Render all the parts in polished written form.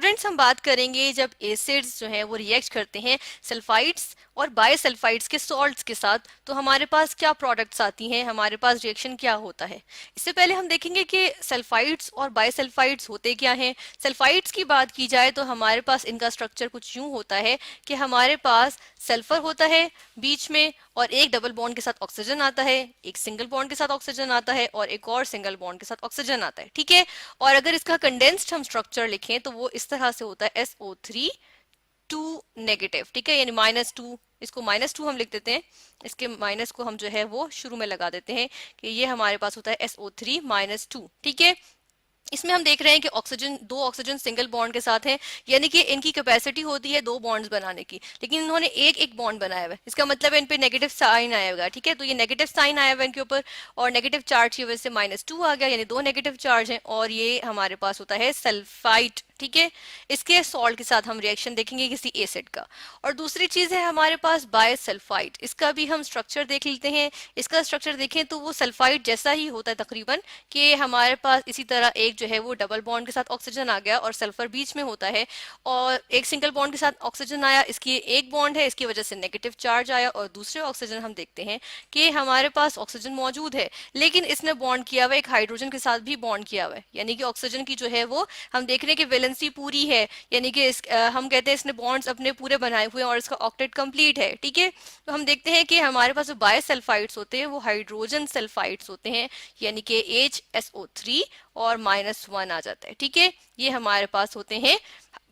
Students हम बात करेंगे जब एसिड्स जो हैं वो रिएक्ट करते हैं सल्फाइड्स और बायसल्फाइड्स के सॉल्ट्स के साथ, तो हमारे पास क्या प्रोडक्ट्स आती हैं, हमारे पास रिएक्शन क्या होता है। इससे पहले हम देखेंगे कि सल्फाइड्स और बायसल्फाइड्स होते क्या हैं। सल्फाइड्स की बात की जाए तो हमारे पास इनका स्ट्रक्चर कुछ यूं होता है कि हमारे पास सल्फर होता है बीच में, और एक डबल बॉन्ड के साथ ऑक्सीजन आता है, एक सिंगल बॉन्ड के साथ ऑक्सीजन आता है, और एक और सिंगल बॉन्ड के साथ ऑक्सीजन आता है। ठीक है। और अगर इसका कंडेंस्ड हम स्ट्रक्चर लिखें तो वो इस तरह से होता है SO3 2 नेगेटिव। ठीक है, यानी -2, इसको -2 हम लिख देते हैं, इसके माइनस को हम जो है वो शुरू में लगा देते हैं कि ये हमारे पास होता है SO3-2। ठीक है। इसमें हम देख रहे हैं कि दो ऑक्सीजन सिंगल बॉन्ड के साथ हैं, यानी कि इनकी कैपेसिटी होती है दो बॉन्ड्स बनाने की, लेकिन इन्होंने एक एक बॉन्ड बनाया हुआ है। इसका मतलब है इन पे नेगेटिव साइन आया हुआ है। ठीक है, तो ये नेगेटिव साइन आया हुआ है इनके ऊपर, और नेगेटिव चार्ज की वजह से -2 आ गया, यानी दो नेगेटिव चार्ज हैं, और ये हमारे पास होता है सल्फाइड। ठीक है, इसके सॉल्ट के साथ हम रिएक्शन देखेंगे किसी एसिड का। और दूसरी चीज है हमारे पास बायसल्फाइड, इसका भी हम स्ट्रक्चर देख लेते हैं। इसका स्ट्रक्चर देखें तो वो सल्फाइड जैसा ही होता है तकरीबन, कि हमारे पास इसी तरह एक जो है वो डबल बॉन्ड के साथ ऑक्सीजन आ गया और सल्फर बीच में होता है, और एक सिंगल बॉन्ड के साथ ऑक्सीजन आया, इसकी एक बॉन्ड है, इसकी वजह से नेगेटिव चार्ज आया, और दूसरे ऑक्सीजन हम देखते हैं कि हमारे पास ऑक्सीजन मौजूद है, लेकिन इसने बॉन्ड किया हुआ एक हाइड्रोजन के साथ भी बॉन्ड किया हुआ है, यानी कि ऑक्सीजन की जो है वो हम देख रहे हैं कि वैलेंसी पूरी है, यानी कि हम कहते हैं इसने बॉन्ड्स अपने पूरे बनाए हुए हैं और इसका ऑक्टेट कंप्लीट है। ठीक है, तो हम देखते हैं कि हमारे पास जो बायसल्फाइड्स होते हैं वो हाइड्रोजन सल्फाइड्स होते हैं, यानी कि HSO3 और -1 आ जाता है। ठीक है, ये हमारे पास होते हैं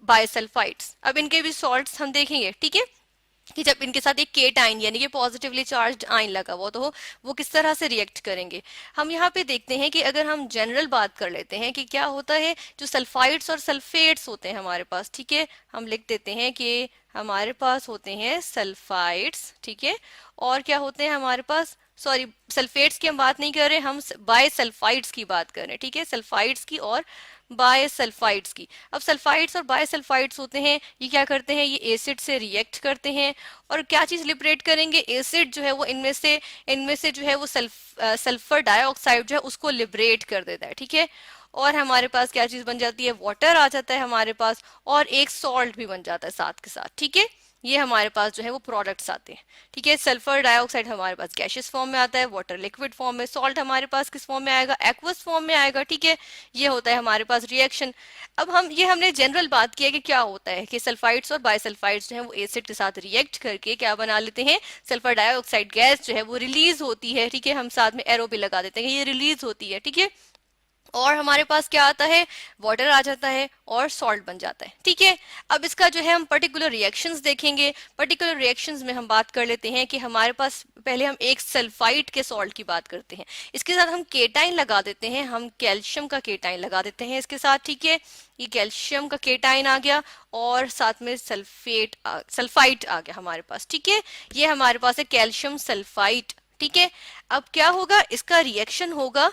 बायसल्फाइड्स। अब इनके भी सॉल्ट्स हम देखेंगे। ठीक है, कि जब इनके साथ एक केटाइन यानी कि पॉजिटिवली चार्ज्ड आयन लगा हुआ तो वो किस तरह से रिएक्ट करेंगे। हम यहाँ पे देखते हैं कि अगर हम जनरल बात कर लेते हैं कि क्या होता है, जो सल्फाइड्स और सल्फेट्स होते हैं हमारे पास। ठीक है, हम लिख देते हैं कि हमारे पास होते हैं सल्फाइड्स। ठीक है, और क्या होते हैं हमारे पास, सॉरी सल्फेट्स की हम बात नहीं कर रहे, हम बायसल्फाइड्स की बात कर रहे हैं। ठीक है, सल्फाइड्स की और बायसल्फाइड्स की। अब सल्फाइड्स और बायसल्फाइड्स होते हैं, ये क्या करते हैं, ये एसिड से रिएक्ट करते हैं, और क्या चीज लिबरेट करेंगे, एसिड जो है वो इनमें से जो है वो सल्फर डाइऑक्साइड जो है उसको लिबरेट कर देता है। ठीक है, और हमारे पास क्या चीज बन जाती है, वाटर आ जाता है हमारे पास, और एक सॉल्ट भी बन जाता है साथ के साथ। ठीक है, ये हमारे पास जो है वो प्रोडक्ट्स आते हैं। ठीक है, सल्फर डाइऑक्साइड हमारे पास गैशियस फॉर्म में आता है, वाटर लिक्विड फॉर्म में, सॉल्ट हमारे पास किस फॉर्म में आएगा, एक्वस फॉर्म में आएगा। ठीक है, ये होता है हमारे पास रिएक्शन। अब हमने जनरल बात की है कि क्या होता है कि सल्फाइड्स और बायसल्फाइड्स जो है वो एसिड के साथ रिएक्ट करके क्या बना लेते हैं, सल्फर डाइऑक्साइड गैस जो है वो रिलीज होती है। ठीक है, हम साथ में एरो भी लगा देते हैं, ये रिलीज होती है। ठीक है, और हमारे पास क्या आता है, वाटर आ जाता है और सॉल्ट बन जाता है। ठीक है, अब इसका जो है हम पर्टिकुलर रिएक्शंस देखेंगे। पर्टिकुलर रिएक्शंस में हम बात कर लेते हैं कि हमारे पास पहले हम एक सल्फाइड के सॉल्ट की बात करते हैं, इसके साथ हम केटाइन लगा देते हैं, हम कैल्शियम का केटाइन लगा देते हैं इसके साथ। ठीक है, ये कैल्शियम का केटाइन आ गया और साथ में सल्फाइड आ गया हमारे पास। ठीक है, ये हमारे पास है कैल्शियम सल्फाइड। ठीक है, अब क्या होगा, इसका रिएक्शन होगा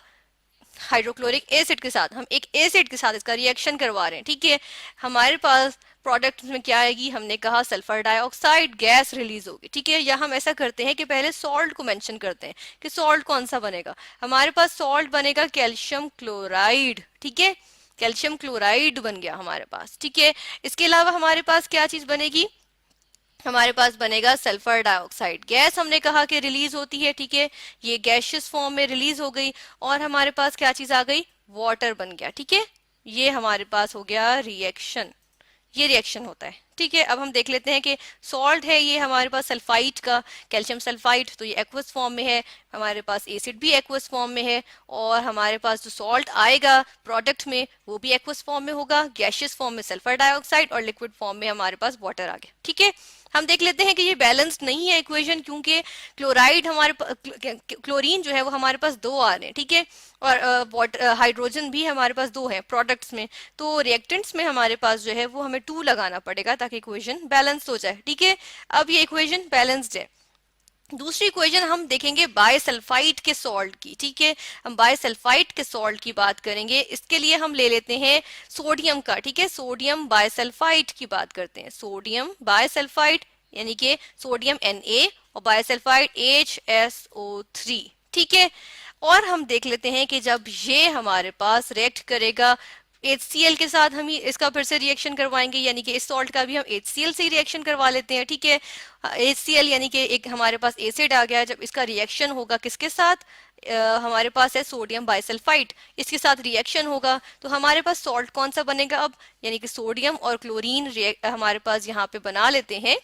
हाइड्रोक्लोरिक एसिड के साथ, हम एक एसिड के साथ इसका रिएक्शन करवा रहे हैं। ठीक है, हमारे पास प्रोडक्ट में क्या आएगी, हमने कहा सल्फर डाइऑक्साइड गैस रिलीज होगी। ठीक है, या हम ऐसा करते हैं कि पहले सॉल्ट को मेंशन करते हैं कि सॉल्ट कौन सा बनेगा, हमारे पास सॉल्ट बनेगा कैल्शियम क्लोराइड। ठीक है, कैल्शियम क्लोराइड बन गया हमारे पास। ठीक है, इसके अलावा हमारे पास क्या चीज बनेगी, हमारे पास बनेगा सल्फर डाइऑक्साइड गैस, हमने कहा कि रिलीज होती है। ठीक है, ये गैशियस फॉर्म में रिलीज हो गई, और हमारे पास क्या चीज आ गई, वाटर बन गया। ठीक है, ये हमारे पास हो गया रिएक्शन, ये रिएक्शन होता है। ठीक है, अब हम देख लेते हैं कि सॉल्ट है ये हमारे पास सल्फाइड का, कैल्शियम सल्फाइड, तो ये एक्वस फॉर्म में है, हमारे पास एसिड भी एक्वस फॉर्म में है, और हमारे पास जो सॉल्ट आएगा प्रोडक्ट में वो भी एक्वस फॉर्म में होगा, गैशियस फॉर्म में सल्फर डाइऑक्साइड, और लिक्विड फॉर्म में हमारे पास वाटर आ गया। ठीक है, हम देख लेते हैं कि ये बैलेंस्ड नहीं है इक्वेशन, क्योंकि क्लोराइड क्लोरीन जो है वो हमारे पास दो आ रहे हैं। ठीक है, और हाइड्रोजन भी हमारे पास दो है प्रोडक्ट्स में, तो रिएक्टेंट्स में हमारे पास जो है वो हमें 2 लगाना पड़ेगा ताकि इक्वेशन बैलेंस हो जाए। ठीक है, अब ये इक्वेशन बैलेंस्ड है। दूसरी इक्वेशन हम देखेंगे बायसल्फाइड के सॉल्ट की। ठीक है, हम बायसल्फाइड के सॉल्ट की बात करेंगे, इसके लिए हम ले लेते हैं सोडियम का। ठीक है, सोडियम बायसल्फाइड की बात करते हैं, सोडियम बायसल्फाइड यानी कि सोडियम Na और बायसल्फाइड HSO3। ठीक है, और हम देख लेते हैं कि जब ये हमारे पास रिएक्ट करेगा HCl के साथ हम इसका फिर से रिएक्शन करवाएंगे, यानी कि इस सॉल्ट का भी हम HCl से ही रिएक्शन करवा लेते हैं, ठीक है। HCl यानी कि एक हमारे पास एसिड आ गया, जब इसका रिएक्शन होगा किसके साथ, हमारे पास है सोडियम बाइसल्फाइड, इसके साथ रिएक्शन होगा तो हमारे पास सॉल्ट कौन सा बनेगा अब, यानी कि सोडियम और क्लोरीन हमारे पास यहाँ पे बना लेते हैं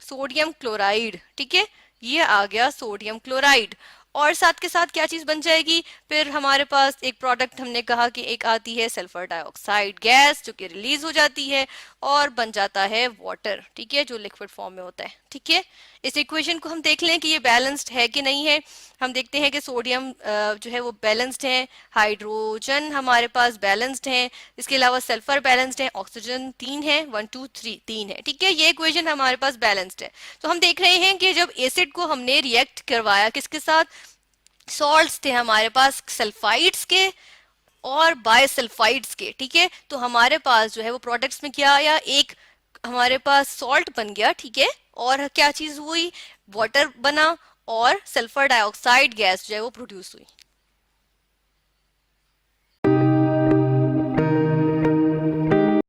सोडियम क्लोराइड, ठीक है। ये आ गया सोडियम क्लोराइड। और साथ के साथ क्या चीज बन जाएगी, फिर हमारे पास एक प्रोडक्ट हमने कहा कि एक आती है सल्फर डाइऑक्साइड गैस जो कि रिलीज हो जाती है और बन जाता है वाटर, ठीक है, जो लिक्विड फॉर्म में होता है, ठीक है। इस इक्वेशन को हम देख लें कि ये बैलेंस्ड है कि नहीं है। हम देखते हैं कि सोडियम जो है वो बैलेंस्ड है, हाइड्रोजन हमारे पास बैलेंस्ड है, इसके अलावा सल्फर बैलेंस्ड है, ऑक्सीजन 3 है, 1 2 3 3 है, ठीक है। ये इक्वेशन हमारे पास बैलेंस्ड है। तो हम देख रहे हैं कि जब एसिड को हमने रिएक्ट करवाया किसके साथ, सॉल्ट्स थे हमारे पास सल्फाइड्स के और बायसल्फाइड्स के, ठीक है। तो हमारे पास जो है वो प्रोडक्ट्स में क्या आया, एक हमारे पास सॉल्ट बन गया, ठीक है, और क्या चीज हुई, वाटर बना और सल्फर डाइऑक्साइड गैस जो है वो प्रोड्यूस हुई।